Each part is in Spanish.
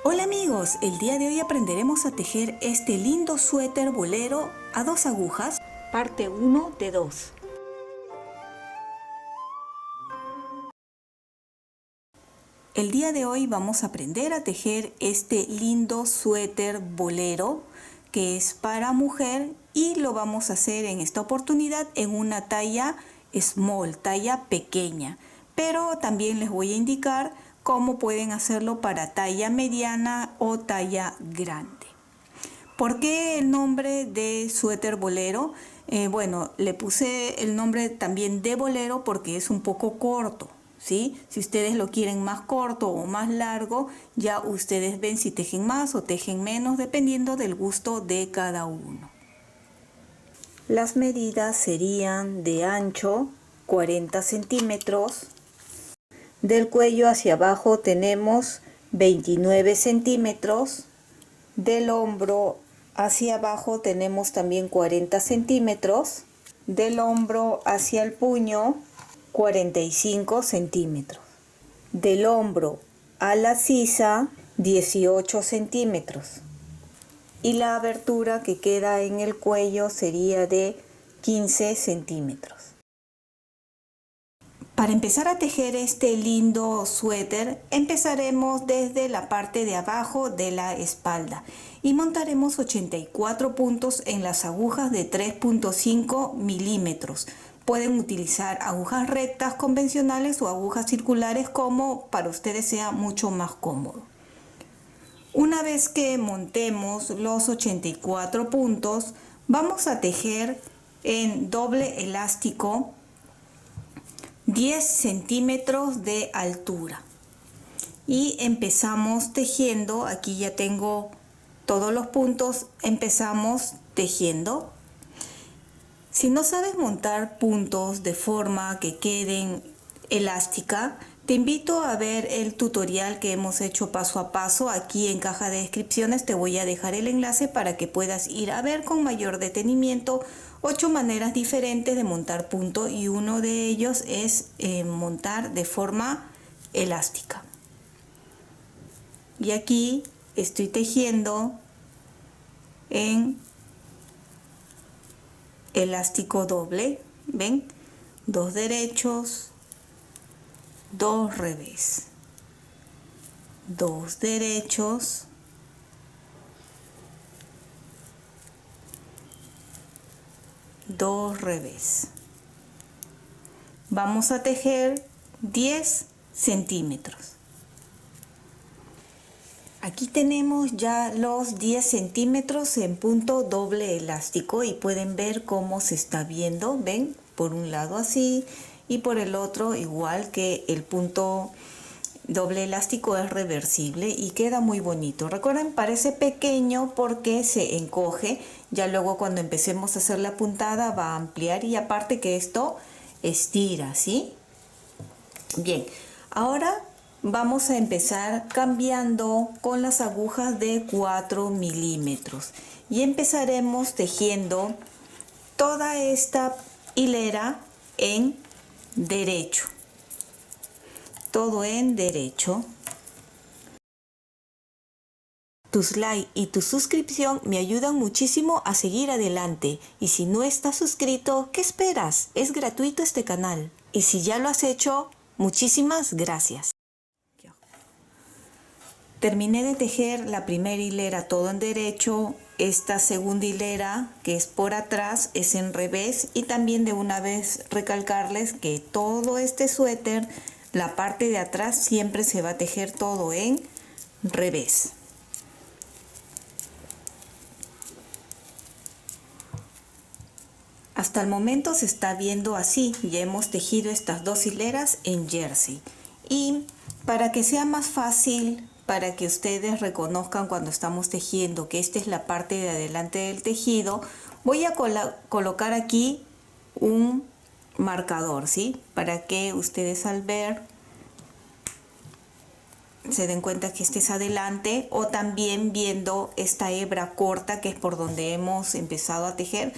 Hola amigos, el día de hoy aprenderemos a tejer este lindo suéter bolero a 2 agujas, parte 1 de 2. El día de hoy vamos a aprender a tejer este lindo suéter bolero que es para mujer y lo vamos a hacer en esta oportunidad en una talla small, talla pequeña, pero también les voy a indicar cómo pueden hacerlo para talla mediana o talla grande. ¿Por qué el nombre de suéter bolero? Bueno, le puse el nombre también de bolero porque es un poco corto, ¿sí? Si ustedes lo quieren más corto o más largo, ya ustedes ven si tejen más o tejen menos, dependiendo del gusto de cada uno. Las medidas serían de ancho 40 centímetros, del cuello hacia abajo tenemos 29 centímetros, del hombro hacia abajo tenemos también 40 centímetros, del hombro hacia el puño 45 centímetros, del hombro a la sisa 18 centímetros y la abertura que queda en el cuello sería de 15 centímetros. Para empezar a tejer este lindo suéter, empezaremos desde la parte de abajo de la espalda y montaremos 84 puntos en las agujas de 3.5 milímetros. Pueden utilizar agujas rectas convencionales o agujas circulares como para ustedes sea mucho más cómodo. Una vez que montemos los 84 puntos, vamos a tejer en doble elástico 10 centímetros de altura y empezamos tejiendo. Aquí ya tengo todos los puntos, empezamos tejiendo. Si no sabes montar puntos de forma que queden elástica, te invito a ver el tutorial que hemos hecho paso a paso. Aquí en caja de descripciones te voy a dejar el enlace para que puedas ir a ver con mayor detenimiento 8 maneras diferentes de montar punto y uno de ellos es montar de forma elástica. Y aquí estoy tejiendo en elástico doble, ¿ven? 2 derechos, 2 revés, 2 derechos, 2 revés. Vamos a tejer 10 centímetros. Aquí tenemos ya los 10 centímetros en punto doble elástico y pueden ver cómo se está viendo. Ven, por un lado así y por el otro igual, que el punto doble elástico es reversible y queda muy bonito. Recuerden, parece pequeño porque se encoge. Ya luego cuando empecemos a hacer la puntada va a ampliar y aparte que esto estira, ¿sí? Bien, ahora vamos a empezar cambiando con las agujas de 4 milímetros y empezaremos tejiendo toda esta hilera en derecho. Todo en derecho. Tus likes y tu suscripción me ayudan muchísimo a seguir adelante. Y si no estás suscrito, ¿qué esperas? Es gratuito este canal. Y si ya lo has hecho, muchísimas gracias. Terminé de tejer la primera hilera todo en derecho. Esta segunda hilera, que es por atrás, es en revés. Y también de una vez recalcarles que todo este suéter, la parte de atrás siempre se va a tejer todo en revés. Hasta el momento se está viendo así. Ya hemos tejido estas 2 hileras en jersey. Y para que sea más fácil, para que ustedes reconozcan cuando estamos tejiendo que esta es la parte de adelante del tejido, voy a colocar aquí un marcador, ¿sí? Para que ustedes al ver se den cuenta que este es adelante, o también viendo esta hebra corta que es por donde hemos empezado a tejer,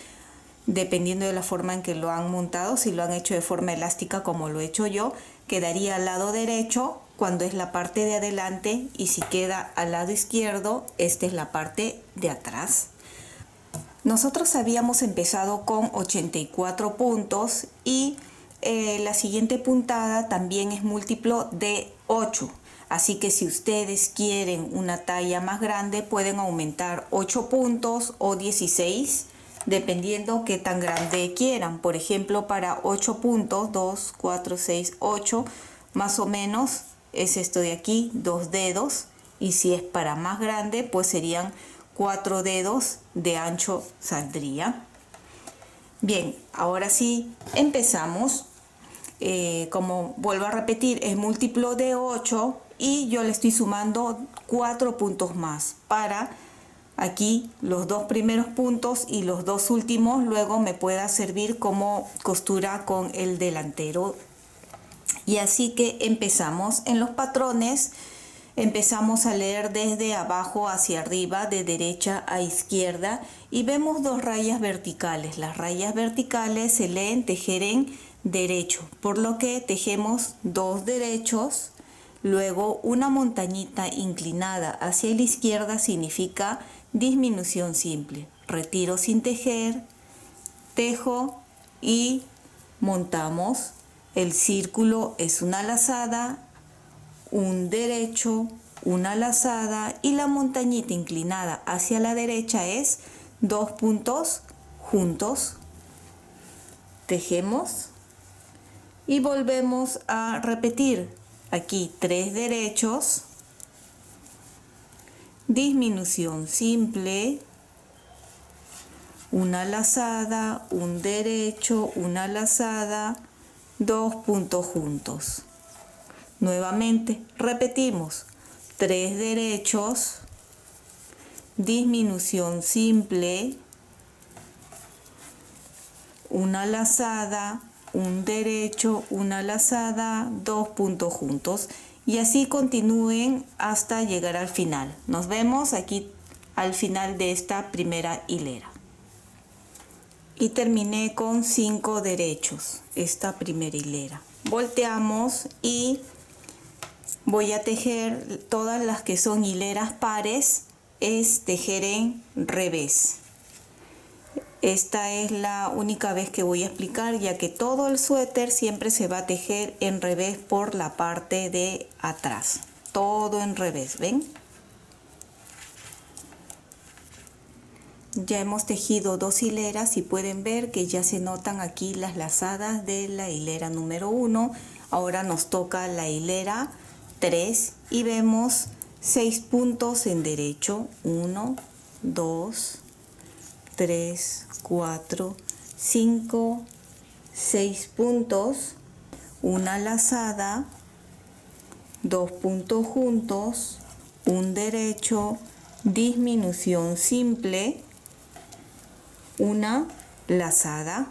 dependiendo de la forma en que lo han montado. Si lo han hecho de forma elástica como lo he hecho yo, quedaría al lado derecho cuando es la parte de adelante, y si queda al lado izquierdo, esta es la parte de atrás. Nosotros habíamos empezado con 84 puntos y la siguiente puntada también es múltiplo de 8. Así que si ustedes quieren una talla más grande, pueden aumentar 8 puntos o 16, dependiendo qué tan grande quieran. Por ejemplo, para 8 puntos, 2, 4, 6, 8, más o menos es esto de aquí, 2 dedos. Y si es para más grande, pues serían 4 dedos de ancho saldría. Bien, ahora sí empezamos. Como vuelvo a repetir, es múltiplo de 8 y yo le estoy sumando 4 puntos más para aquí los 2 primeros puntos y los 2 últimos luego me pueda servir como costura con el delantero. Y así que empezamos en los patrones. Empezamos a leer desde abajo hacia arriba, de derecha a izquierda, y vemos 2 rayas verticales. Las rayas verticales se leen tejer en derecho, por lo que tejemos 2 derechos, luego una montañita inclinada hacia la izquierda significa disminución simple. Retiro sin tejer, tejo y montamos. El círculo es una lazada, un derecho, una lazada, y la montañita inclinada hacia la derecha es 2 puntos juntos. Tejemos y volvemos a repetir. Aquí 3 derechos, disminución simple, una lazada, un derecho, una lazada, 2 puntos juntos. Nuevamente repetimos 3 derechos, disminución simple, una lazada, un derecho, una lazada, 2 puntos juntos, y así continúen hasta llegar al final. Nos vemos aquí al final de esta primera hilera. Y terminé con 5 derechos esta primera hilera. Volteamos y voy a tejer todas las que son hileras pares, es tejer en revés. Esta es la única vez que voy a explicar, ya que todo el suéter siempre se va a tejer en revés por la parte de atrás. Todo en revés, ¿ven? Ya hemos tejido 2 hileras y pueden ver que ya se notan aquí las lazadas de la hilera número 1. Ahora nos toca la hilera 3 y vemos 6 puntos en derecho. 1, 2, 3, 4, 5, 6 puntos, una lazada, 2 puntos juntos, un derecho, disminución simple, una lazada,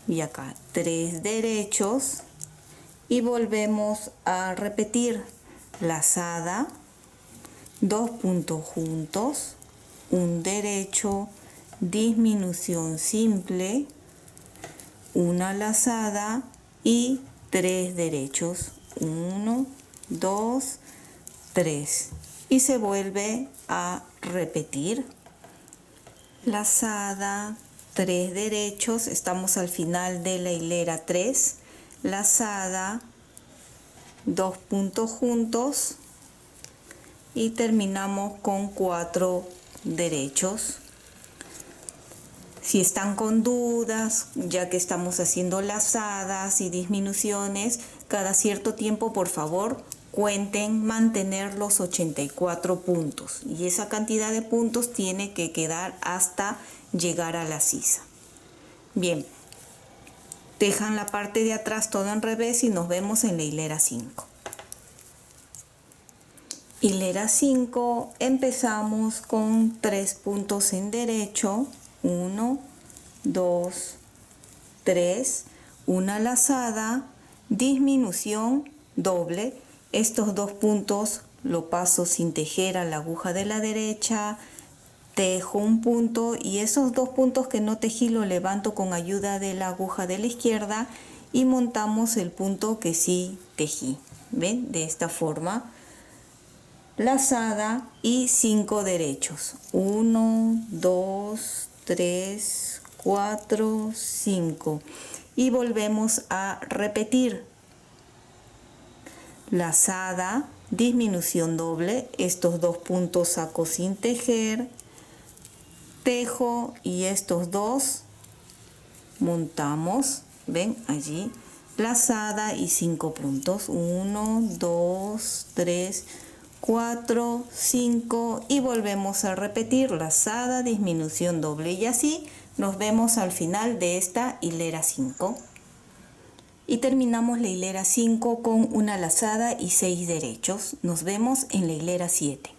y acá 3 derechos, y volvemos a repetir lazada, 2 puntos juntos, un derecho, disminución simple, una lazada y 3 derechos, 1, 2, 3, y se vuelve a repetir lazada, 3 derechos. Estamos al final de la hilera 3, lazada, 2 puntos juntos y terminamos con 4 derechos. Si están con dudas, ya que estamos haciendo lazadas y disminuciones, cada cierto tiempo, por favor, cuenten mantener los 84 puntos. Y esa cantidad de puntos tiene que quedar hasta llegar a la sisa. Bien, tejan la parte de atrás todo en revés y nos vemos en la hilera 5. Hilera 5, empezamos con 3 puntos en derecho. 1, 2, 3, una lazada, disminución doble. Estos 2 puntos lo paso sin tejer a la aguja de la derecha, tejo un punto y esos 2 puntos que no tejí lo levanto con ayuda de la aguja de la izquierda y montamos el punto que sí tejí. ¿ven? De esta forma. Lazada y 5 derechos. 1, 2, 3, 4, 5. Y volvemos a repetir. Lazada, disminución doble, estos dos puntos saco sin tejer, tejo y estos dos montamos, ven allí, lazada y 5 puntos, 1, 2, 3, 4, 5 y volvemos a repetir lazada, disminución doble y así nos vemos al final de esta hilera 5. Y terminamos la hilera 5 con una lazada y 6 derechos. Nos vemos en la hilera 7.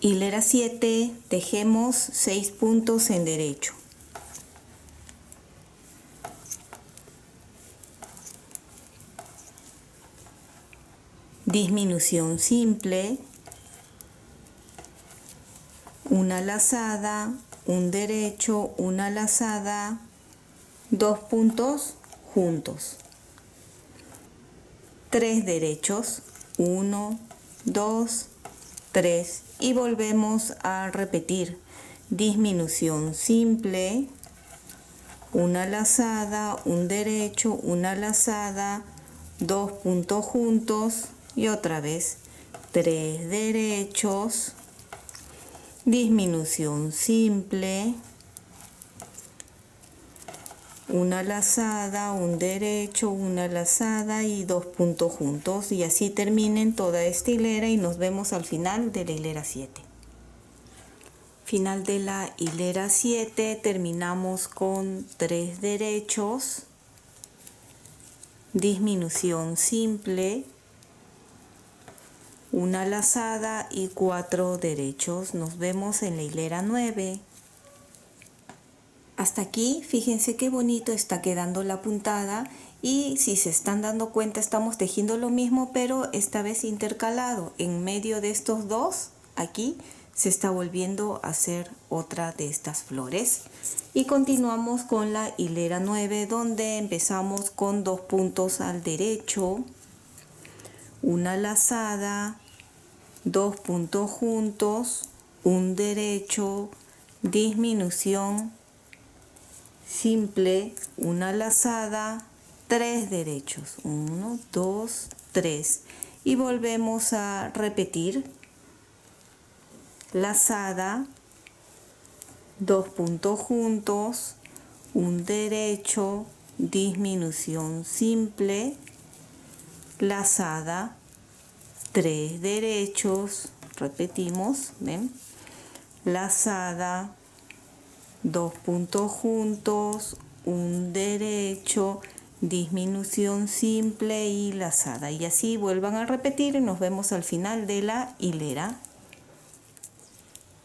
Hilera 7, tejemos 6 puntos en derecho. Disminución simple, una lazada, un derecho, una lazada, 2 puntos juntos, 3 derechos, 1, 2, 3 y volvemos a repetir. Disminución simple, una lazada, un derecho, una lazada, 2 puntos juntos y otra vez 3 derechos, disminución simple, una lazada, un derecho, una lazada y 2 puntos juntos y así terminen toda esta hilera y nos vemos al final de la hilera 7. Final de la hilera 7 terminamos con 3 derechos, disminución simple, una lazada y 4 derechos. Nos vemos en la hilera 9. Hasta aquí, fíjense qué bonito está quedando la puntada y si se están dando cuenta estamos tejiendo lo mismo pero esta vez intercalado. En medio de estos dos, aquí se está volviendo a hacer otra de estas flores. Y continuamos con la hilera 9 donde empezamos con 2 puntos al derecho, una lazada, 2 puntos juntos, un derecho, disminución simple, una lazada, 3 derechos, 1, 2, 3 y volvemos a repetir lazada, 2 puntos juntos, un derecho, disminución simple, lazada, 3 derechos, repetimos, ¿ven? Lazada, 2 puntos juntos, un derecho, disminución simple y lazada. Y así vuelvan a repetir y nos vemos al final de la hilera.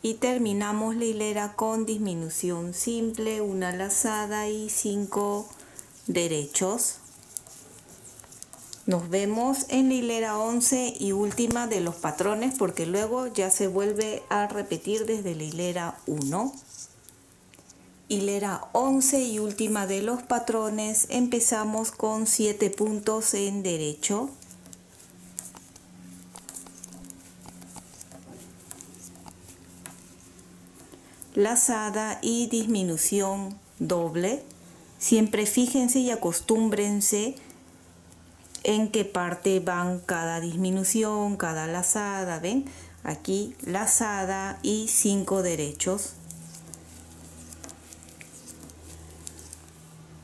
Y terminamos la hilera con disminución simple, una lazada y 5 derechos. Nos vemos en la hilera 11 y última de los patrones porque luego ya se vuelve a repetir desde la hilera 1. Hilera 11 y última de los patrones, empezamos con 7 puntos en derecho, lazada y disminución doble. Siempre fíjense y acostúmbrense en qué parte van cada disminución, cada lazada, ¿ven? Aquí lazada y 5 derechos.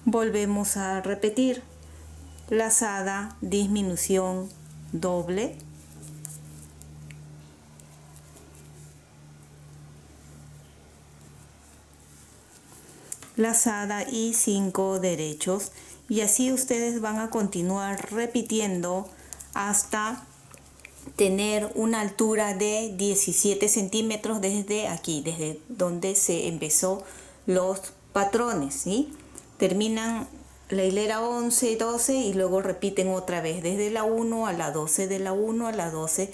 Volvemos a repetir, lazada, disminución doble, lazada y 5 derechos y así ustedes van a continuar repitiendo hasta tener una altura de 17 centímetros desde aquí, desde donde se empezó los patrones, ¿sí? Terminan la hilera 11 y 12 y luego repiten otra vez desde la 1 a la 12, de la 1 a la 12,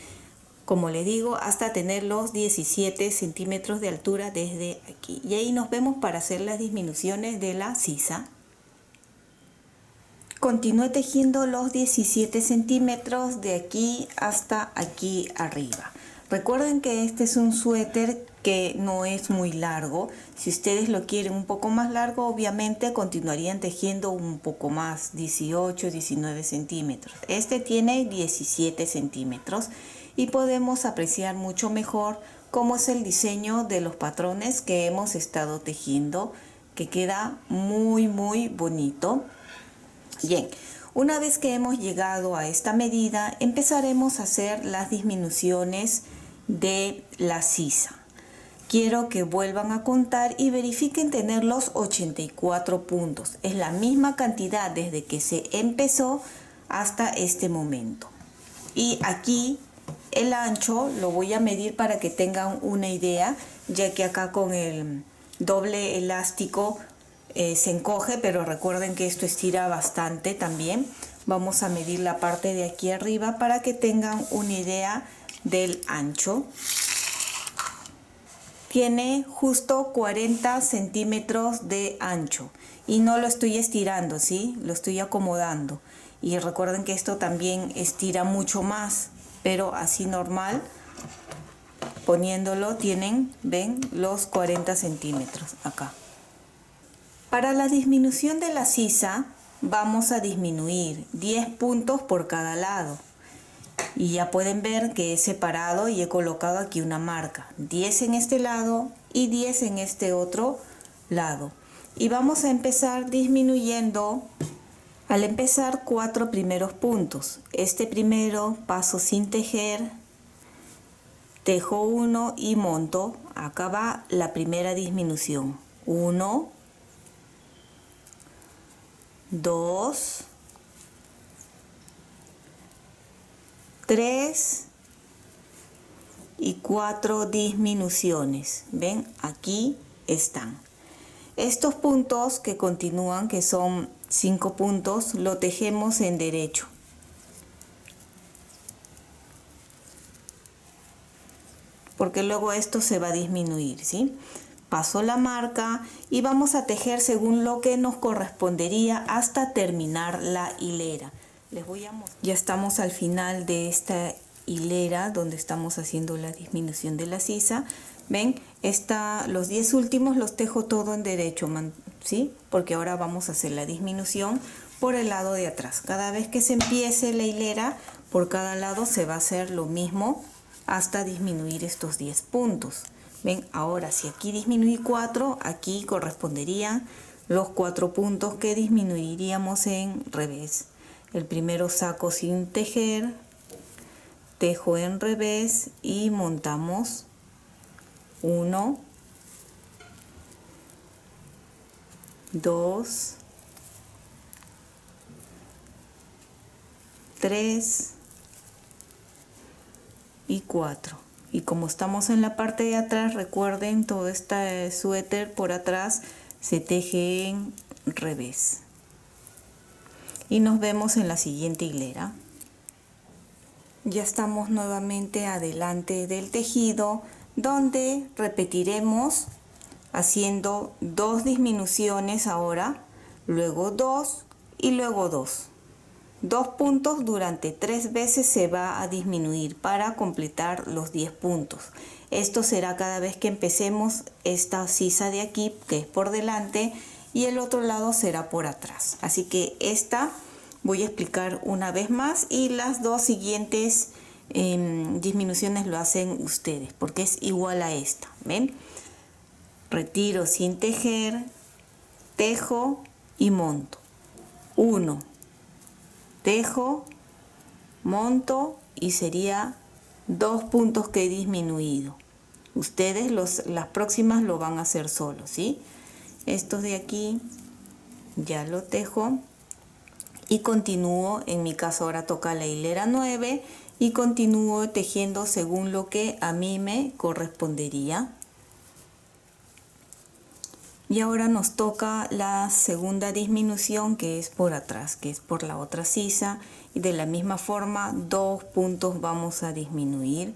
como les digo, hasta tener los 17 centímetros de altura desde aquí. Y ahí nos vemos para hacer las disminuciones de la sisa. Continúe tejiendo los 17 centímetros de aquí hasta aquí arriba. Recuerden que este es un suéter que no es muy largo. Si ustedes lo quieren un poco más largo, obviamente continuarían tejiendo un poco más, 18, 19 centímetros. Este tiene 17 centímetros y podemos apreciar mucho mejor cómo es el diseño de los patrones que hemos estado tejiendo, que queda muy bonito. Bien, una vez que hemos llegado a esta medida, empezaremos a hacer las disminuciones de la sisa. Quiero que vuelvan a contar y verifiquen tener los 84 puntos. Es la misma cantidad desde que se empezó hasta este momento. Y aquí el ancho lo voy a medir para que tengan una idea, ya que acá con el doble elástico se encoge, pero recuerden que esto estira bastante también. Vamos a medir la parte de aquí arriba para que tengan una idea del ancho. Tiene justo 40 centímetros de ancho y no lo estoy estirando, ¿sí? Lo estoy acomodando. Y recuerden que esto también estira mucho más, pero así normal, poniéndolo, tienen, ven, los 40 centímetros acá. Para la disminución de la sisa vamos a disminuir 10 puntos por cada lado. Y ya pueden ver que he separado y he colocado aquí una marca. 10 en este lado y 10 en este otro lado. Y vamos a empezar disminuyendo, al empezar 4 primeros puntos. Este primero paso sin tejer, tejo 1 y monto. Acá va la primera disminución. 1, 2, 3 y 4 disminuciones. Ven, aquí están. Estos puntos que continúan, que son 5 puntos, lo tejemos en derecho. Porque luego esto se va a disminuir, ¿sí? Paso la marca y vamos a tejer según lo que nos correspondería hasta terminar la hilera. Les voy a mostrar. Ya estamos al final de esta hilera donde estamos haciendo la disminución de la sisa. Ven, los 10 últimos los tejo todo en derecho, ¿sí? Porque ahora vamos a hacer la disminución por el lado de atrás. Cada vez que se empiece la hilera, por cada lado se va a hacer lo mismo hasta disminuir estos 10 puntos. Ven, ahora si aquí disminuí 4, aquí corresponderían los 4 puntos que disminuiríamos en revés. El primero saco sin tejer, tejo en revés y montamos 1, 2, 3 y 4. Y como estamos en la parte de atrás, recuerden, todo este suéter por atrás se teje en revés. Y nos vemos en la siguiente hilera. Ya estamos nuevamente adelante del tejido, donde repetiremos haciendo 2 disminuciones ahora, luego 2 y luego 2. 2 puntos durante 3 veces se va a disminuir para completar los 10 puntos. Esto será cada vez que empecemos esta sisa de aquí, que es por delante, y el otro lado será por atrás. Así que esta voy a explicar una vez más y las 2 siguientes disminuciones lo hacen ustedes, porque es igual a esta. ¿Ven? Retiro sin tejer, tejo y monto. 1, tejo, monto y sería 2 puntos que he disminuido. Ustedes las próximas lo van a hacer solos, ¿sí? Estos de aquí ya lo tejo y continúo. En mi caso ahora toca la hilera 9 y continúo tejiendo según lo que a mí me correspondería. Y ahora nos toca la segunda disminución, que es por atrás, que es por la otra sisa, y de la misma forma 2 puntos vamos a disminuir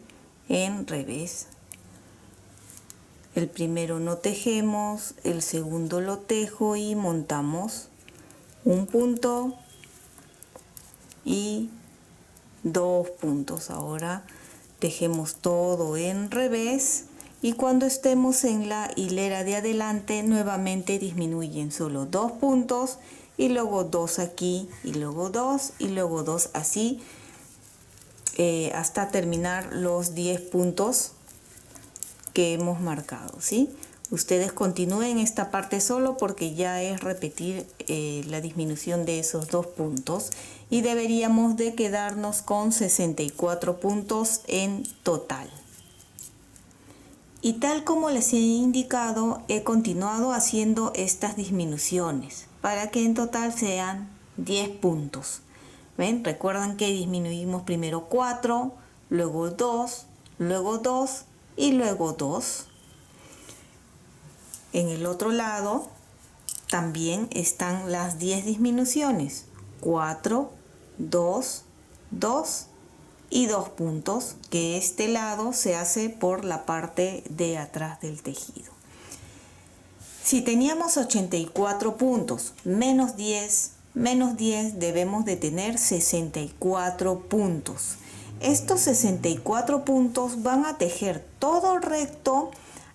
en revés. El primero no tejemos, el segundo lo tejo y montamos 1 punto, y 2 puntos. Ahora tejemos todo en revés y cuando estemos en la hilera de adelante nuevamente disminuyen solo 2 puntos y luego 2 aquí y luego 2 y luego 2 así hasta terminar los 10 puntos que hemos marcado, ¿sí? Ustedes continúen esta parte solo porque ya es repetir la disminución de esos 2 puntos y deberíamos de quedarnos con 64 puntos en total. Y tal como les he indicado, he continuado haciendo estas disminuciones para que en total sean 10 puntos. ¿Ven? Recuerdan que disminuimos primero 4, luego 2, luego 2 y luego 2. En el otro lado también están las 10 disminuciones. 4, 2, 2 y 2 puntos, que este lado se hace por la parte de atrás del tejido. Si teníamos 84 puntos menos 10, debemos de tener 64 puntos. Estos 64 puntos van a tejer todo recto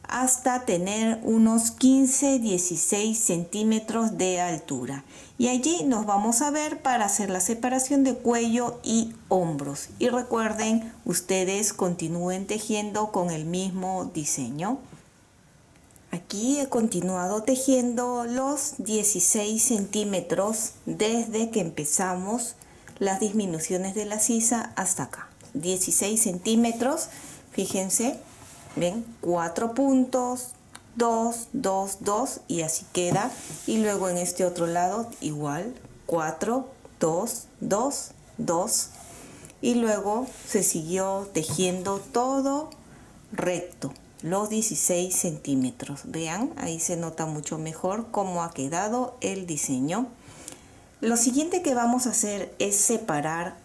hasta tener unos 15-16 centímetros de altura. Y allí nos vamos a ver para hacer la separación de cuello y hombros. Y recuerden, ustedes continúen tejiendo con el mismo diseño. Aquí he continuado tejiendo los 16 centímetros desde que empezamos las disminuciones de la sisa hasta acá. 16 centímetros, fíjense, ven, 4 puntos, 2, 2, 2 y así queda. Y luego en este otro lado igual, 4, 2, 2, 2. Y luego se siguió tejiendo todo recto. Los 16 centímetros. Vean, ahí se nota mucho mejor cómo ha quedado el diseño. Lo siguiente que vamos a hacer es separar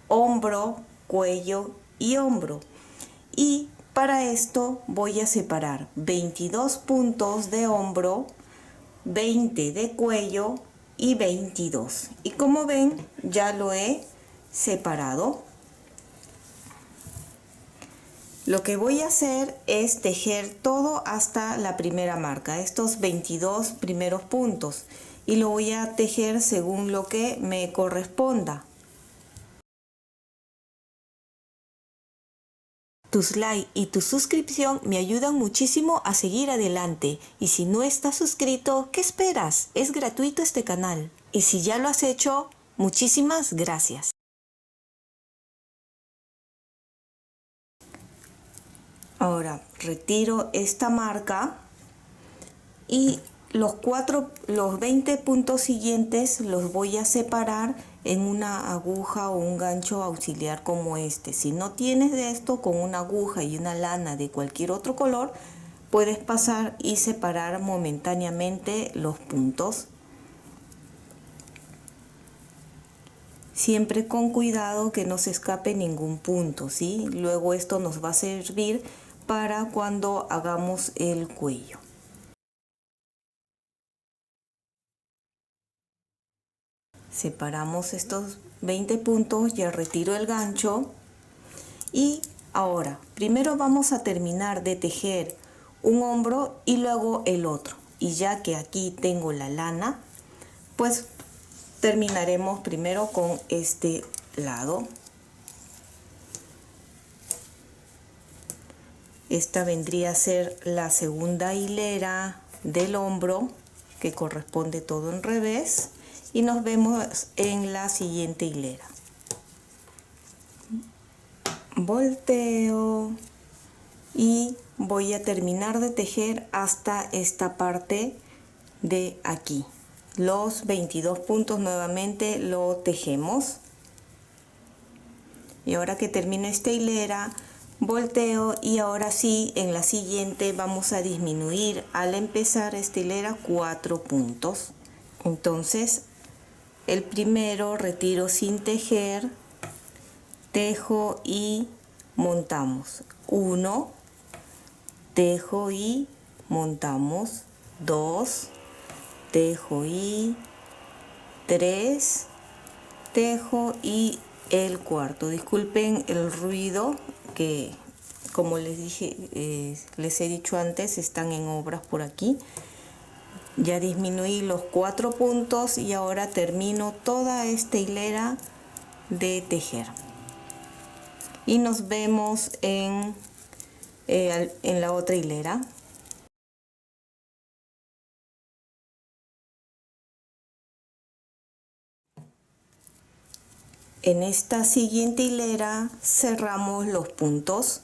hombro, cuello y hombro. Y para esto voy a separar 22 puntos de hombro, 20 de cuello y 22. Y como ven, ya lo he separado. Lo que voy a hacer es tejer todo hasta la primera marca, estos 22 primeros puntos, y lo voy a tejer según lo que me corresponda. Tus like y tu suscripción me ayudan muchísimo a seguir adelante. Y si no estás suscrito, ¿qué esperas? Es gratuito este canal. Y si ya lo has hecho, muchísimas gracias. Ahora retiro esta marca y los 20 puntos siguientes los voy a separar en una aguja o un gancho auxiliar como este. Si no tienes de esto, con una aguja y una lana de cualquier otro color, puedes pasar y separar momentáneamente los puntos. Siempre con cuidado que no se escape ningún punto, ¿sí? Luego esto nos va a servir para cuando hagamos el cuello. Separamos estos 20 puntos, ya retiro el gancho y ahora primero vamos a terminar de tejer un hombro y luego el otro. Y ya que aquí tengo la lana, pues terminaremos primero con este lado. Esta vendría a ser la segunda hilera del hombro, que corresponde todo en revés, y nos vemos en la siguiente hilera. Volteo y voy a terminar de tejer hasta esta parte de aquí. Los 22 puntos nuevamente lo tejemos. Y ahora que termino esta hilera, volteo y ahora sí, en la siguiente vamos a disminuir al empezar esta hilera 4 puntos. Entonces, el primero retiro sin tejer, tejo y montamos. 1, tejo y montamos. 2, tejo y 3, tejo y el cuarto. Disculpen el ruido que, como les dije, les he dicho antes, están en obras por aquí. Ya disminuí los 4 puntos y ahora termino toda esta hilera de tejer. Y nos vemos en la otra hilera. En esta siguiente hilera cerramos los puntos.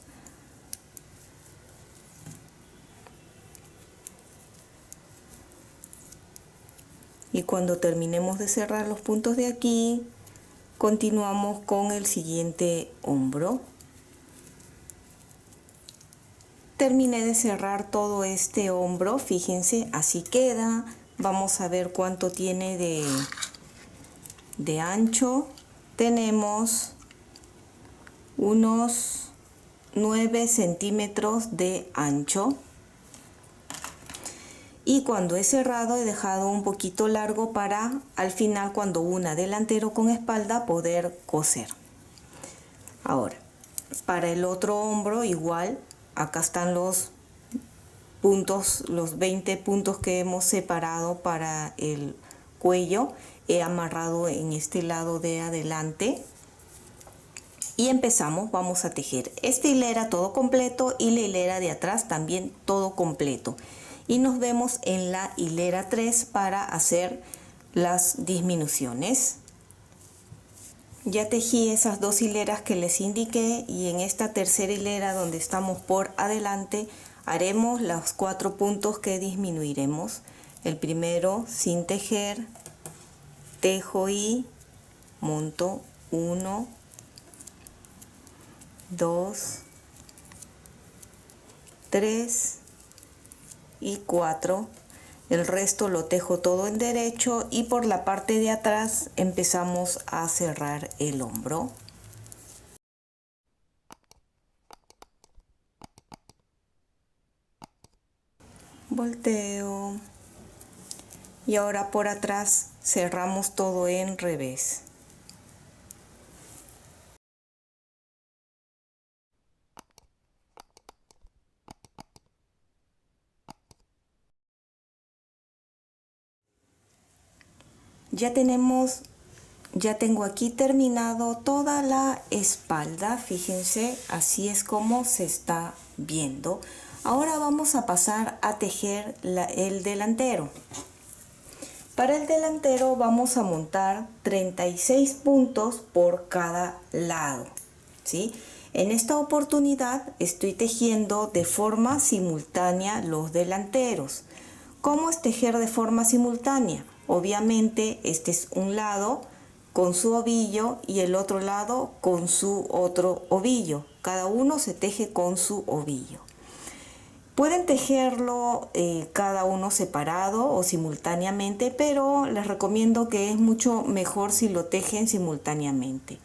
Y cuando terminemos de cerrar los puntos de aquí, continuamos con el siguiente hombro. Terminé de cerrar todo este hombro, fíjense, así queda. Vamos a ver cuánto tiene de ancho. Tenemos unos 9 centímetros de ancho. Y cuando he cerrado he dejado un poquito largo para al final, cuando una delantero con espalda, poder coser. Ahora, para el otro hombro igual, acá están los puntos, los 20 puntos que hemos separado para el cuello. He amarrado en este lado de adelante. Y empezamos, vamos a tejer esta hilera todo completo y la hilera de atrás también todo completo. Y nos vemos en la hilera 3 para hacer las disminuciones. Ya tejí esas 2 hileras que les indiqué y en esta tercera hilera donde estamos por adelante haremos los 4 puntos que disminuiremos. El primero sin tejer, tejo y monto 1, 2, 3 y 4. El resto lo tejo todo en derecho y por la parte de atrás empezamos a cerrar el hombro. Volteo y ahora por atrás cerramos todo en revés. Ya tengo aquí terminado toda la espalda, fíjense, así es como se está viendo. Ahora vamos a pasar a tejer el delantero. Para el delantero vamos a montar 36 puntos por cada lado, ¿sí? En esta oportunidad estoy tejiendo de forma simultánea los delanteros. ¿Cómo es tejer de forma simultánea? Obviamente este es un lado con su ovillo y el otro lado con su otro ovillo. Cada uno se teje con su ovillo. Pueden tejerlo cada uno separado o simultáneamente, pero les recomiendo que es mucho mejor si lo tejen simultáneamente.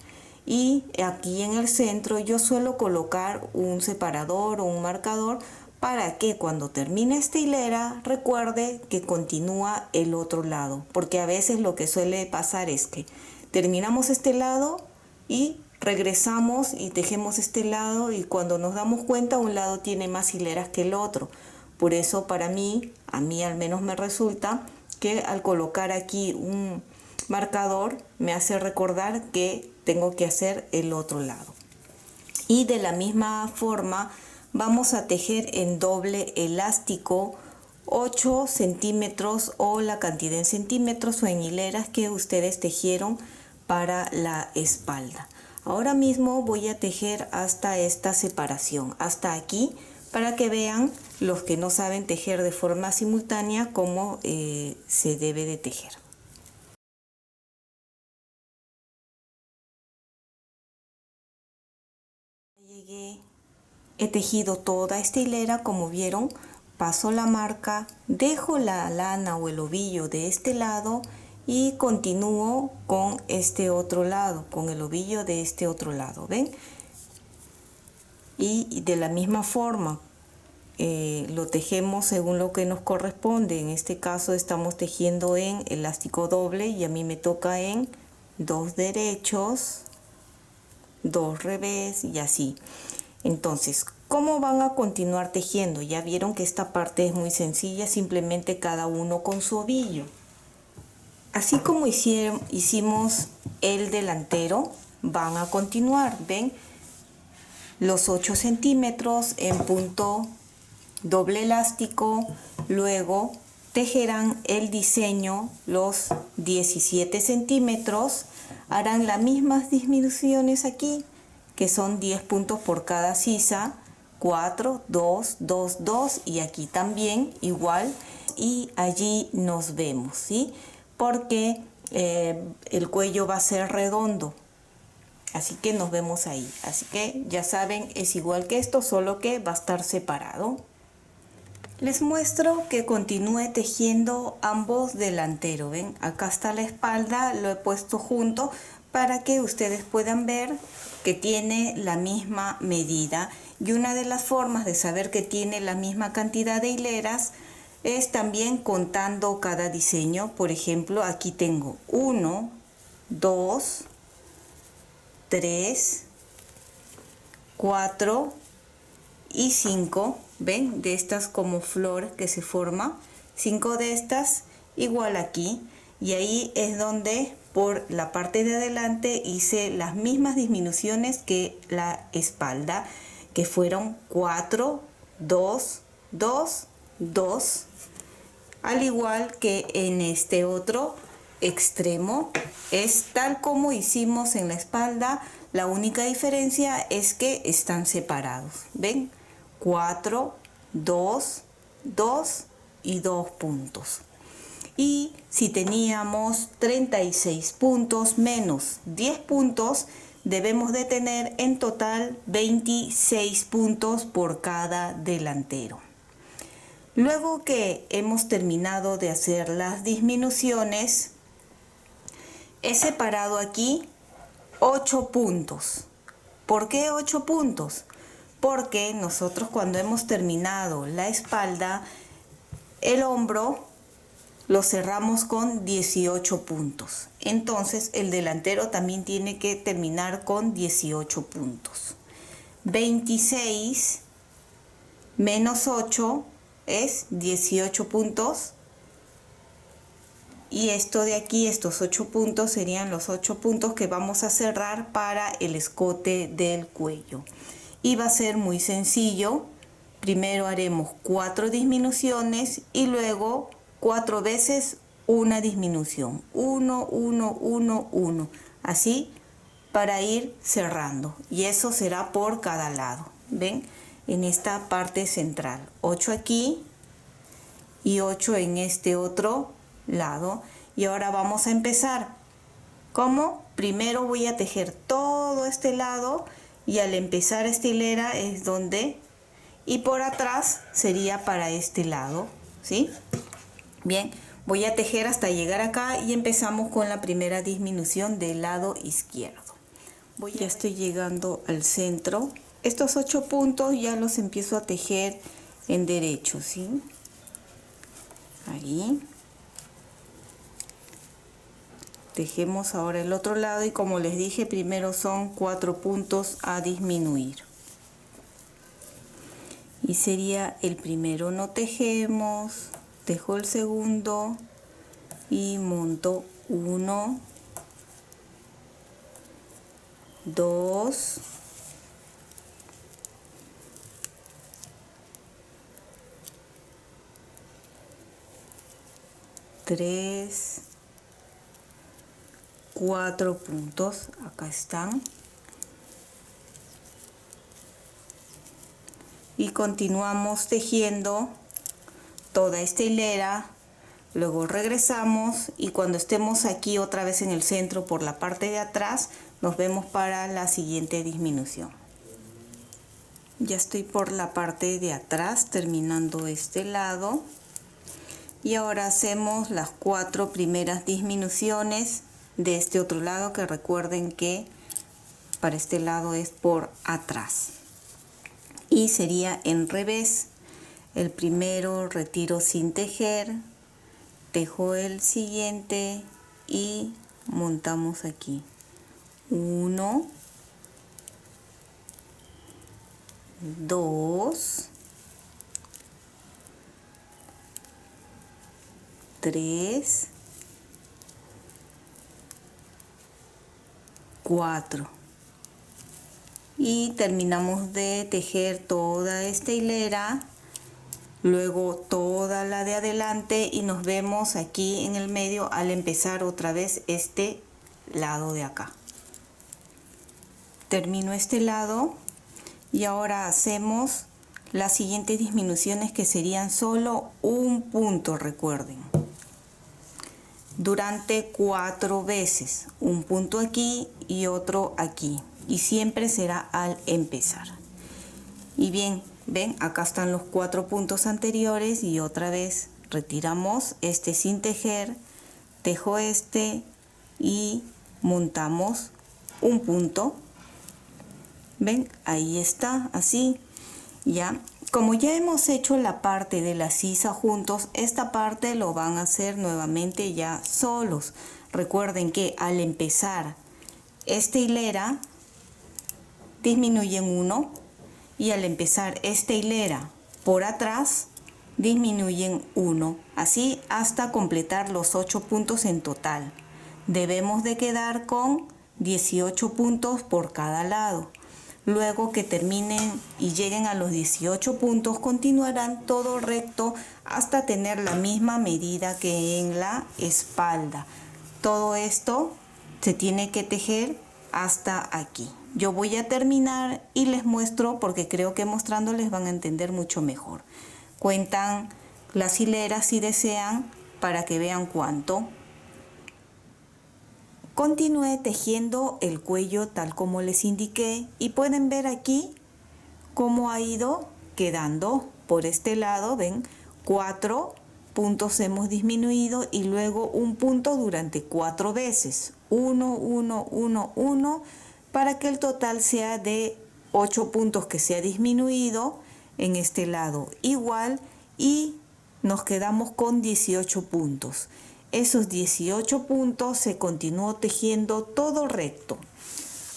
Y aquí en el centro yo suelo colocar un separador o un marcador para que cuando termine esta hilera recuerde que continúa el otro lado, porque a veces lo que suele pasar es que terminamos este lado y regresamos y tejemos este lado y cuando nos damos cuenta un lado tiene más hileras que el otro. Por eso a mí al menos me resulta que al colocar aquí un marcador me hace recordar que tengo que hacer el otro lado. Y de la misma forma vamos a tejer en doble elástico 8 centímetros o la cantidad en centímetros o en hileras que ustedes tejieron para la espalda. Ahora mismo voy a tejer hasta esta separación, hasta aquí, para que vean los que no saben tejer de forma simultánea cómo se debe de tejer. He tejido toda esta hilera, como vieron, paso la marca, dejo la lana o el ovillo de este lado y continúo con este otro lado, con el ovillo de este otro lado, ¿ven? Y de la misma forma lo tejemos según lo que nos corresponde. En este caso estamos tejiendo en elástico doble y a mí me toca en 2 derechos, 2 revés y así. Entonces, ¿cómo van a continuar tejiendo? Ya vieron que esta parte es muy sencilla, simplemente cada uno con su ovillo. Así como hicimos el delantero, van a continuar, ¿ven? Los 8 centímetros en punto doble elástico, luego tejerán el diseño los 17 centímetros, harán las mismas disminuciones aquí, que son 10 puntos por cada sisa, 4, 2, 2, 2 y aquí también igual, y allí nos vemos, ¿sí? Porque el cuello va a ser redondo, así que nos vemos ahí. Así que ya saben, es igual que esto, solo que va a estar separado. Les muestro que continúe tejiendo ambos delanteros. ¿Ven? Acá está la espalda, lo he puesto junto para que ustedes puedan ver que tiene la misma medida. Y una de las formas de saber que tiene la misma cantidad de hileras es también contando cada diseño. Por ejemplo, aquí tengo 1, 2, 3, 4 y 5, ven, de estas como flor que se forma, 5 de estas, igual aquí, y ahí es donde por la parte de adelante hice las mismas disminuciones que la espalda, que fueron 4, 2, 2, 2, al igual que en este otro extremo, es tal como hicimos en la espalda. La única diferencia es que están separados, ven, 4, 2, 2 y 2 puntos. Y si teníamos 36 puntos menos 10 puntos, debemos de tener en total 26 puntos por cada delantero. Luego que hemos terminado de hacer las disminuciones, he separado aquí 8 puntos. ¿Por qué 8 puntos? Porque nosotros cuando hemos terminado la espalda, el hombro lo cerramos con 18 puntos. Entonces el delantero también tiene que terminar con 18 puntos. 26 menos 8 es 18 puntos. Y esto de aquí, estos 8 puntos, serían los 8 puntos que vamos a cerrar para el escote del cuello. Y va a ser muy sencillo. Primero haremos 4 disminuciones y luego 4 veces una disminución. 1, 1, 1, 1. Así para ir cerrando. Y eso será por cada lado. ¿Ven? En esta parte central. 8 aquí y 8 en este otro lado. Y ahora vamos a empezar. ¿Cómo? Primero voy a tejer todo este lado y al empezar esta hilera es donde, y por atrás sería para este lado, ¿sí? Bien, voy a tejer hasta llegar acá y empezamos con la primera disminución del lado izquierdo. Ya estoy llegando al centro. Estos 8 puntos ya los empiezo a tejer en derecho, ¿sí? Ahí. Tejemos ahora el otro lado y como les dije, primero son 4 puntos a disminuir. Y sería el primero, no tejemos, tejo el segundo y monto 1, 2, 3, 4 puntos, acá están, y continuamos tejiendo toda esta hilera. Luego regresamos y cuando estemos aquí otra vez en el centro por la parte de atrás, nos vemos para la siguiente disminución. Ya estoy por la parte de atrás terminando este lado y ahora hacemos las 4 primeras disminuciones de este otro lado, que recuerden que para este lado es por atrás y sería en revés. El primero retiro sin tejer, tejo el siguiente y montamos aquí 1, 2, 3, 4 y terminamos de tejer toda esta hilera, luego toda la de adelante y nos vemos aquí en el medio al empezar otra vez este lado de acá. Termino este lado y ahora hacemos las siguientes disminuciones que serían solo un punto, recuerden, durante 4 veces, un punto aquí y otro aquí, y siempre será al empezar. Y bien, ven, acá están los 4 puntos anteriores y otra vez retiramos este sin tejer, tejo este y montamos un punto. Ven, ahí está, así. Ya, como ya hemos hecho la parte de la sisa juntos, esta parte lo van a hacer nuevamente ya solos. Recuerden que al empezar esta hilera disminuyen 1 y al empezar esta hilera por atrás disminuyen 1, así hasta completar los 8 puntos en total. Debemos de quedar con 18 puntos por cada lado. Luego que terminen y lleguen a los 18 puntos, continuarán todo recto hasta tener la misma medida que en la espalda. Todo esto se tiene que tejer hasta aquí. Yo voy a terminar y les muestro porque creo que mostrándoles van a entender mucho mejor. Cuentan las hileras si desean para que vean cuánto. Continué tejiendo el cuello tal como les indiqué y pueden ver aquí cómo ha ido quedando. Por este lado, ven, 4 puntos hemos disminuido y luego un punto durante 4 veces. 1, 1, 1, 1, para que el total sea de 8 puntos que se ha disminuido en este lado igual y nos quedamos con 18 puntos. Esos 18 puntos se continuó tejiendo todo recto.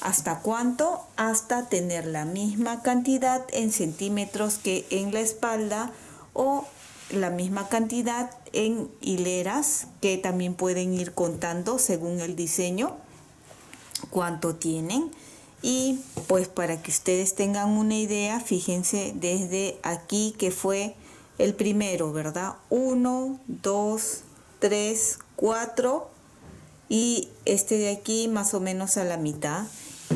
¿Hasta cuánto? Hasta tener la misma cantidad en centímetros que en la espalda o la misma cantidad en hileras, que también pueden ir contando según el diseño cuánto tienen. Y pues para que ustedes tengan una idea, fíjense desde aquí que fue el primero, ¿verdad? 1, 2, 3, 4 y este de aquí más o menos a la mitad,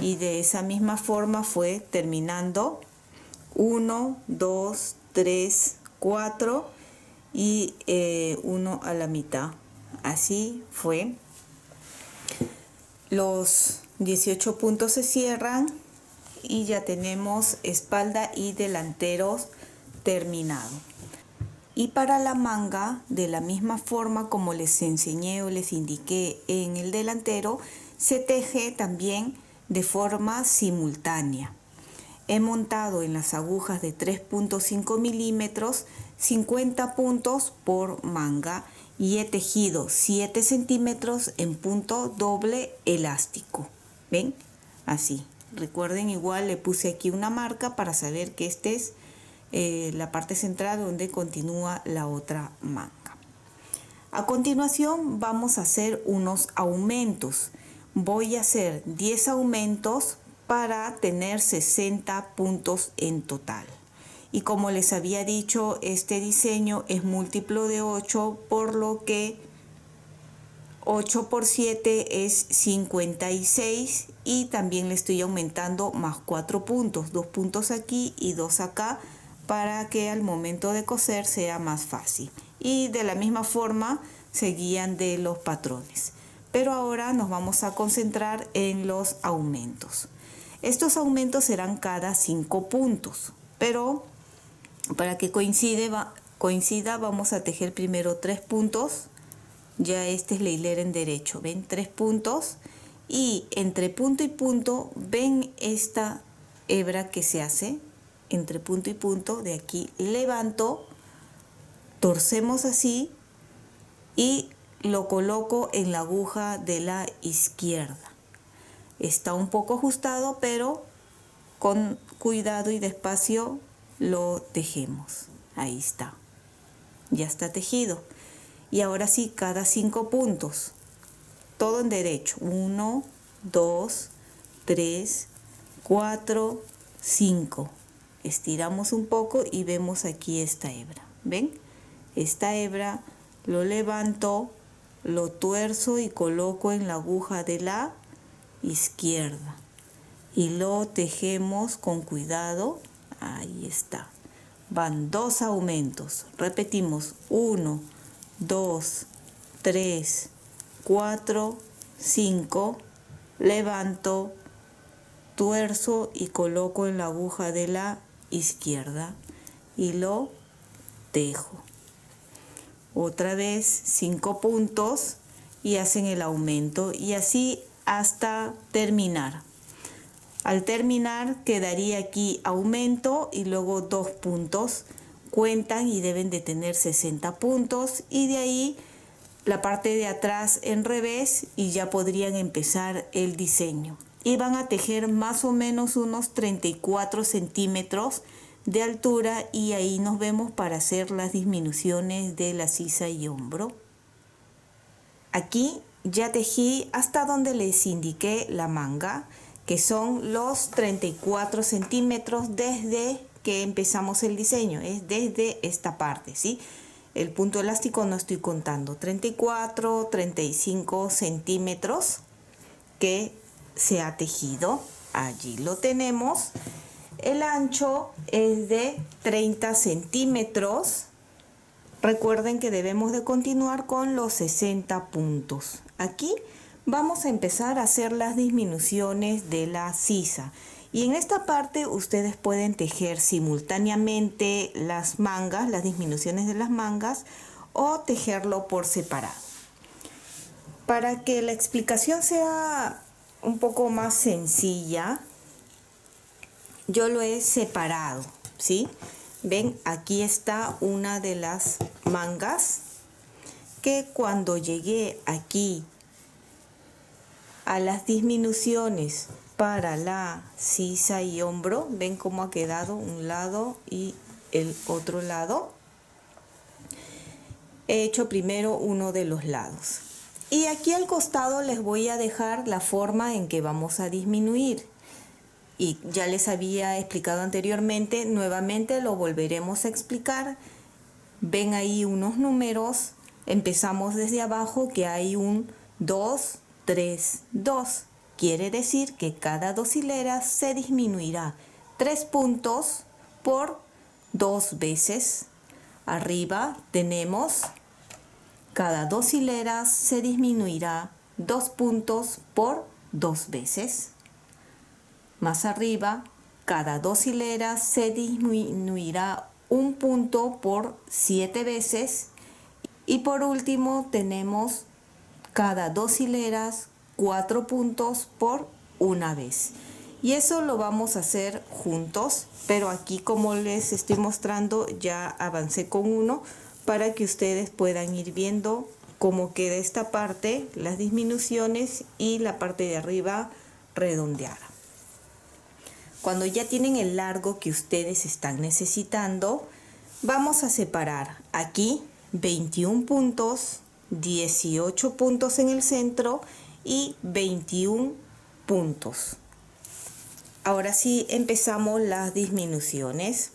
y de esa misma forma fue terminando 1, 2, 3, 4 y 1 a la mitad. Así fue. Los 18 puntos se cierran y ya tenemos espalda y delanteros terminado. Y para la manga, de la misma forma como les enseñé o les indiqué en el delantero, se teje también de forma simultánea. He montado en las agujas de 3.5 milímetros 50 puntos por manga y he tejido 7 centímetros en punto doble elástico. ¿Ven? Así. Recuerden, igual le puse aquí una marca para saber que este es la parte central donde continúa la otra manga. A continuación vamos a hacer unos aumentos. Voy a hacer 10 aumentos para tener 60 puntos en total. Y como les había dicho, este diseño es múltiplo de 8, por lo que 8 por 7 es 56 y también le estoy aumentando más 4 puntos, 2 puntos aquí y 2 acá, para que al momento de coser sea más fácil. Y de la misma forma se guían de los patrones. Pero ahora nos vamos a concentrar en los aumentos. Estos aumentos serán cada 5 puntos, pero para que coincida vamos a tejer primero 3 puntos. Ya esta es la hilera en derecho, ven, 3 puntos, y entre punto y punto ven esta hebra que se hace entre punto y punto. De aquí levanto, torcemos así y lo coloco en la aguja de la izquierda. Está un poco ajustado, pero con cuidado y despacio lo tejemos. Ahí está. Ya está tejido. Y ahora sí, cada 5 puntos. Todo en derecho. 1, 2, 3, 4, 5. Estiramos un poco y vemos aquí esta hebra. ¿Ven? Esta hebra lo levanto, lo tuerzo y coloco en la aguja de la izquierda. Y lo tejemos con cuidado. Ahí está. Van 2 aumentos. Repetimos. 1, 2, 3, 4, 5. Levanto, tuerzo y coloco en la aguja de la izquierda. Y lo tejo. Otra vez 5 puntos y hacen el aumento. Y así hasta terminar. Al terminar quedaría aquí aumento y luego 2 puntos. Cuentan y deben de tener 60 puntos y de ahí la parte de atrás en revés y ya podrían empezar el diseño. Y van a tejer más o menos unos 34 centímetros de altura y ahí nos vemos para hacer las disminuciones de la sisa y hombro. Aquí ya tejí hasta donde les indiqué la manga, que son los 34 centímetros desde que empezamos el diseño, es desde esta parte, ¿sí? El punto elástico no estoy contando, 34, 35 centímetros que se ha tejido, allí lo tenemos. El ancho es de 30 centímetros. Recuerden que debemos de continuar con los 60 puntos. Aquí vamos a empezar a hacer las disminuciones de la sisa. Y en esta parte ustedes pueden tejer simultáneamente las mangas, las disminuciones de las mangas, o tejerlo por separado. Para que la explicación sea un poco más sencilla, yo lo he separado, ¿sí? Ven, aquí está una de las mangas que cuando llegué aquí a las disminuciones para la sisa y hombro, ven cómo ha quedado un lado y el otro lado. He hecho primero uno de los lados. Y aquí al costado les voy a dejar la forma en que vamos a disminuir. Y ya les había explicado anteriormente, nuevamente lo volveremos a explicar. Ven ahí unos números, empezamos desde abajo que hay un 2, 3, 2. Quiere decir que cada 2 hileras se disminuirá 3 puntos por 2 veces. Arriba tenemos cada 2 hileras se disminuirá 2 puntos por 2 veces. Más arriba, cada 2 hileras se disminuirá 1 punto por 7 veces. Y por último tenemos cada 2 hileras 4 puntos por una vez. Y eso lo vamos a hacer juntos, pero aquí como les estoy mostrando ya avancé con uno para que ustedes puedan ir viendo cómo queda esta parte, las disminuciones y la parte de arriba redondeada. Cuando ya tienen el largo que ustedes están necesitando, vamos a separar aquí 21 puntos, 18 puntos en el centro y 21 puntos. Ahora sí empezamos las disminuciones.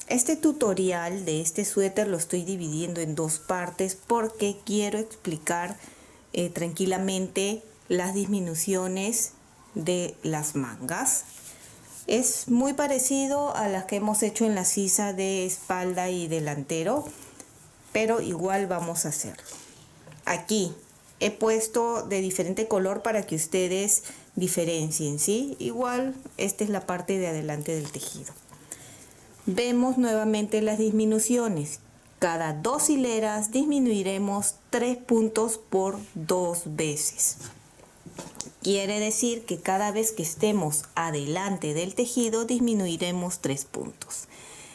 Este tutorial de este suéter lo estoy dividiendo en 2 partes porque quiero explicar tranquilamente las disminuciones de las mangas. Es muy parecido a las que hemos hecho en la sisa de espalda y delantero, pero igual vamos a hacerlo. Aquí he puesto de diferente color para que ustedes diferencien, ¿sí? Igual esta es la parte de adelante del tejido. Vemos nuevamente las disminuciones. Cada 2 hileras disminuiremos 3 puntos por 2 veces. Quiere decir que cada vez que estemos adelante del tejido disminuiremos 3 puntos.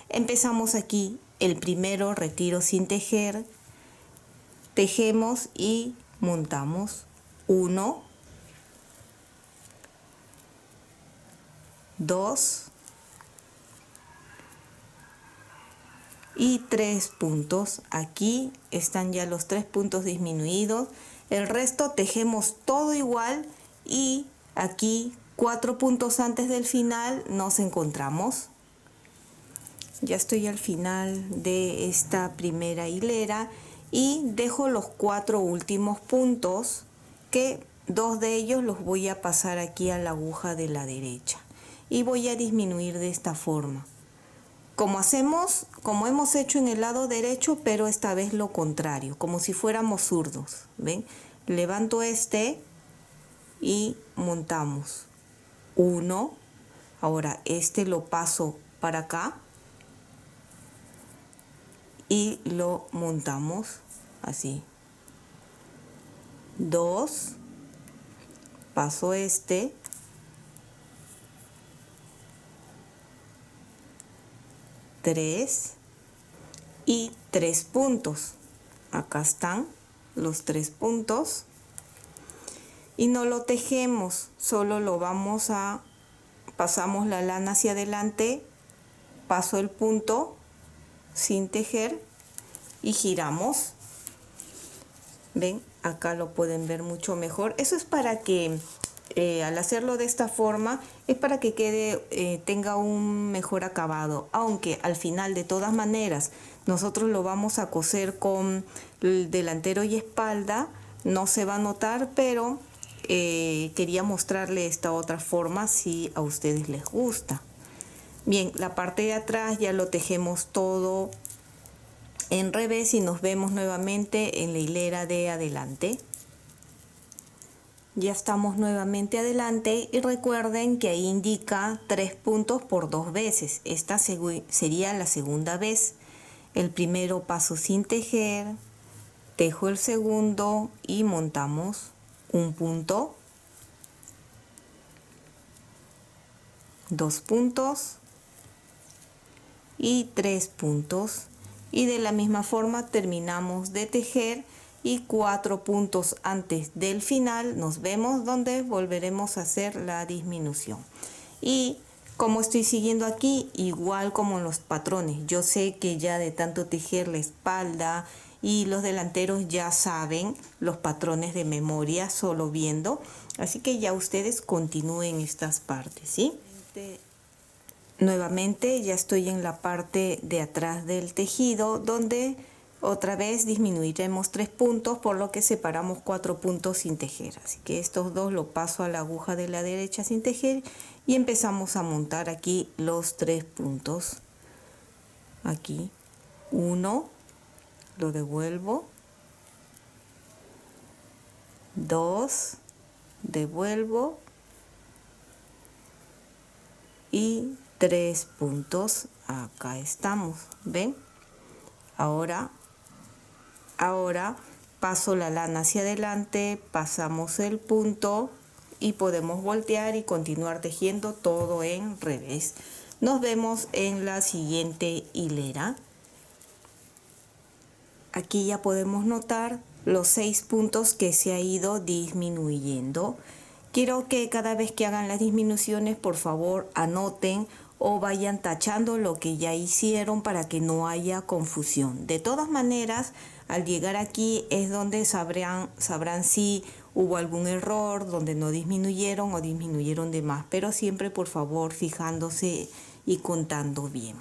Empezamos aquí el primero, retiro sin tejer, tejemos y montamos 1, 2 y 3 puntos. Aquí están ya los 3 puntos disminuidos. El resto tejemos todo igual y aquí 4 puntos antes del final nos encontramos. Ya estoy al final de esta primera hilera y dejo los 4 últimos puntos, que 2 de ellos los voy a pasar aquí a la aguja de la derecha y voy a disminuir de esta forma, como hemos hecho en el lado derecho, pero esta vez lo contrario, como si fuéramos zurdos. ¿Ven? Levanto este y montamos 1. Ahora este lo paso para acá y lo montamos así. 2, paso este, 3 y 3 puntos. Acá están los 3 puntos y no lo tejemos, solo lo pasamos la lana hacia adelante, paso el punto sin tejer y giramos. Ven, acá lo pueden ver mucho mejor. Eso es para que al hacerlo de esta forma es para que tenga un mejor acabado, aunque al final de todas maneras nosotros lo vamos a coser con el delantero y espalda, no se va a notar, pero quería mostrarle esta otra forma si a ustedes les gusta. Bien, la parte de atrás ya lo tejemos todo en revés y nos vemos nuevamente en la hilera de adelante. Ya estamos nuevamente adelante y recuerden que ahí indica 3 puntos por 2 veces. Esta sería la segunda vez. El primero paso sin tejer, tejo el segundo y montamos un punto, 2 puntos y 3 puntos. Y de la misma forma terminamos de tejer y 4 puntos antes del final nos vemos donde volveremos a hacer la disminución. Y como estoy siguiendo aquí, igual como en los patrones, yo sé que ya de tanto tejer la espalda y los delanteros ya saben los patrones de memoria solo viendo, así que ya ustedes continúen estas partes, ¿sí? Nuevamente ya estoy en la parte de atrás del tejido, donde otra vez disminuiremos 3 puntos, por lo que separamos 4 puntos sin tejer. Así que estos dos lo paso a la aguja de la derecha sin tejer y empezamos a montar aquí los 3 puntos. Aquí 1, lo devuelvo, 2, devuelvo y 3 puntos. Acá estamos, ¿ven? Ahora paso la lana hacia adelante, pasamos el punto y podemos voltear y continuar tejiendo todo en revés. Nos vemos en la siguiente hilera. Aquí ya podemos notar los 6 puntos que se ha ido disminuyendo. Quiero que cada vez que hagan las disminuciones, por favor, anoten o vayan tachando lo que ya hicieron para que no haya confusión. De todas maneras, al llegar aquí es donde sabrán si hubo algún error, donde no disminuyeron o disminuyeron de más, pero siempre por favor fijándose y contando bien.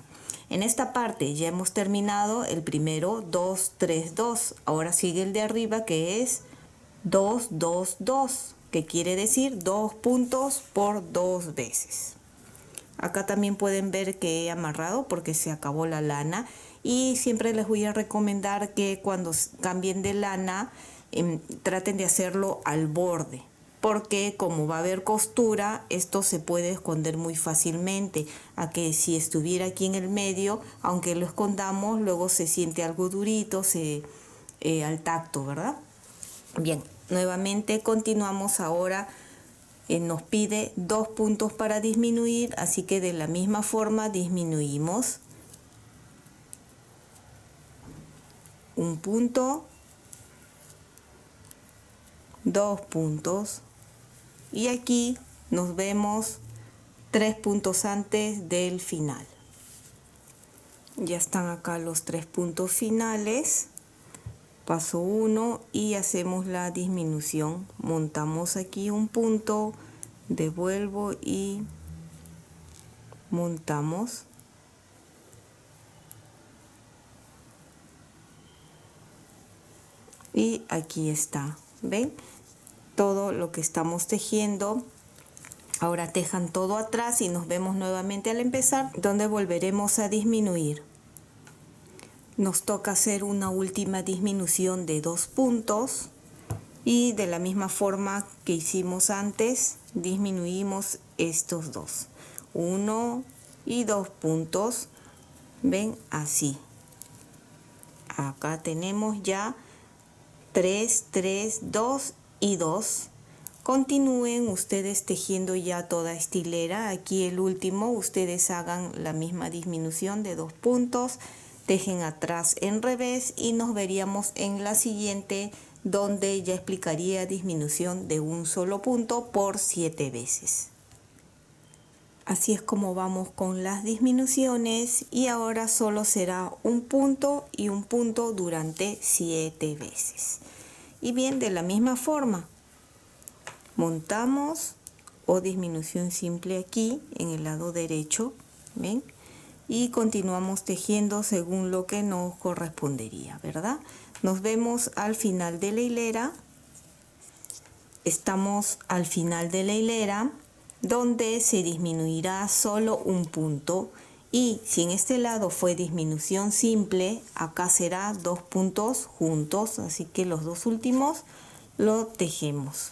En esta parte ya hemos terminado el primero 2, 3, 2. Ahora sigue el de arriba, que es 2, 2, 2, que quiere decir 2 puntos por 2 veces. Acá también pueden ver que he amarrado porque se acabó la lana, y siempre les voy a recomendar que cuando cambien de lana traten de hacerlo al borde, porque como va a haber costura, esto se puede esconder muy fácilmente, a que si estuviera aquí en el medio, aunque lo escondamos, luego se siente algo durito al tacto, ¿verdad? Bien, nuevamente continuamos ahora. Nos pide 2 puntos para disminuir, así que de la misma forma disminuimos un punto, 2 puntos y aquí nos vemos 3 puntos antes del final. Ya están acá los 3 puntos finales. Paso 1 y hacemos la disminución. Montamos aquí un punto, devuelvo y montamos. Y aquí está, ¿ven? Todo lo que estamos tejiendo. Ahora tejan todo atrás y nos vemos nuevamente al empezar, donde volveremos a disminuir. Nos toca hacer una última disminución de 2 puntos y de la misma forma que hicimos antes, disminuimos estos dos. 1 y 2 puntos, ven, así. Acá tenemos ya 3, 3, 2 y 2. Continúen ustedes tejiendo ya toda esta hilera. Aquí el último, ustedes hagan la misma disminución de 2 puntos. Tejen atrás en revés y nos veríamos en la siguiente, donde ya explicaría disminución de un solo punto por 7 veces. Así es como vamos con las disminuciones y ahora solo será un punto y un punto durante 7 veces. Y bien, de la misma forma, montamos o disminución simple aquí en el lado derecho, ¿ven? Y continuamos tejiendo según lo que nos correspondería, ¿verdad? Nos vemos al final de la hilera. Estamos al final de la hilera, donde se disminuirá solo un punto. Y si en este lado fue disminución simple, acá será 2 puntos juntos, así que los dos últimos lo tejemos.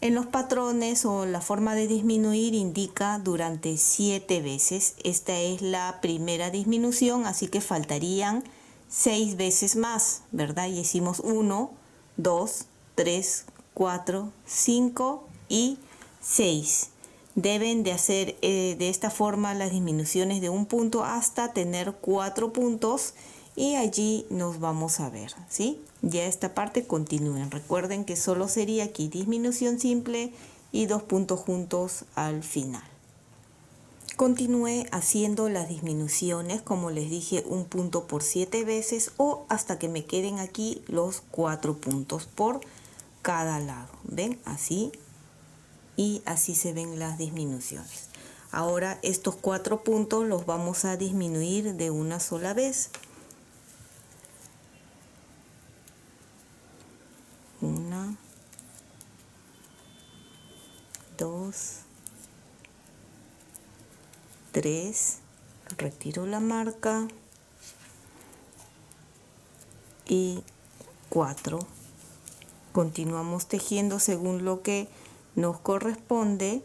En los patrones o la forma de disminuir indica durante 7 veces. Esta es la primera disminución, así que faltarían 6 veces más, ¿verdad? Y hicimos 1, 2, 3, 4, 5 y 6. Deben de hacer de esta forma las disminuciones de un punto hasta tener 4 puntos y allí nos vamos a ver, ¿sí? Ya esta parte continúen. Recuerden que solo sería aquí disminución simple y 2 puntos juntos al final. Continúe haciendo las disminuciones, como les dije, un punto por 7 veces o hasta que me queden aquí los 4 puntos por cada lado. ¿Ven? Así. Y así se ven las disminuciones. Ahora estos 4 puntos los vamos a disminuir de una sola vez. 1, 2, 3, retiro la marca y 4. Continuamos tejiendo según lo que nos corresponde.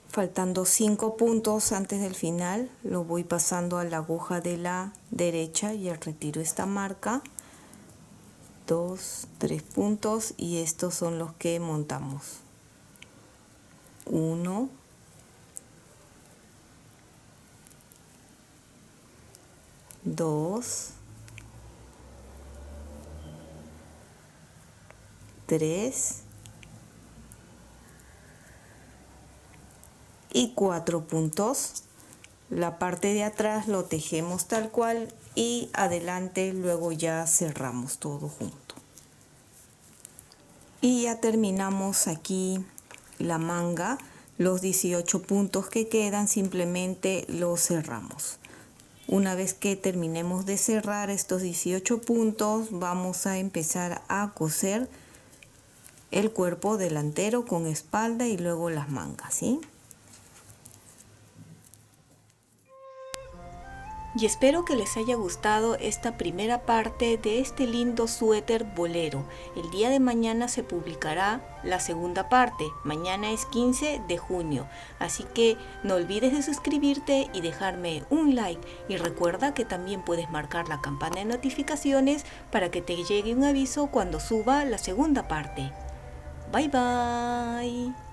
Faltando 5 puntos antes del final, lo voy pasando a la aguja de la derecha y retiro esta marca. 2, 3 puntos y estos son los que montamos. 1, 2, 3 y 4 puntos. La parte de atrás lo tejemos tal cual y adelante luego ya cerramos todo junto. Y ya terminamos aquí la manga. Los 18 puntos que quedan simplemente los cerramos. Una vez que terminemos de cerrar estos 18 puntos, vamos a empezar a coser el cuerpo delantero con espalda y luego las mangas, ¿sí? Y espero que les haya gustado esta primera parte de este lindo suéter bolero. El día de mañana se publicará la segunda parte. Mañana es 15 de junio. Así que no olvides de suscribirte y dejarme un like. Y recuerda que también puedes marcar la campana de notificaciones para que te llegue un aviso cuando suba la segunda parte. Bye bye.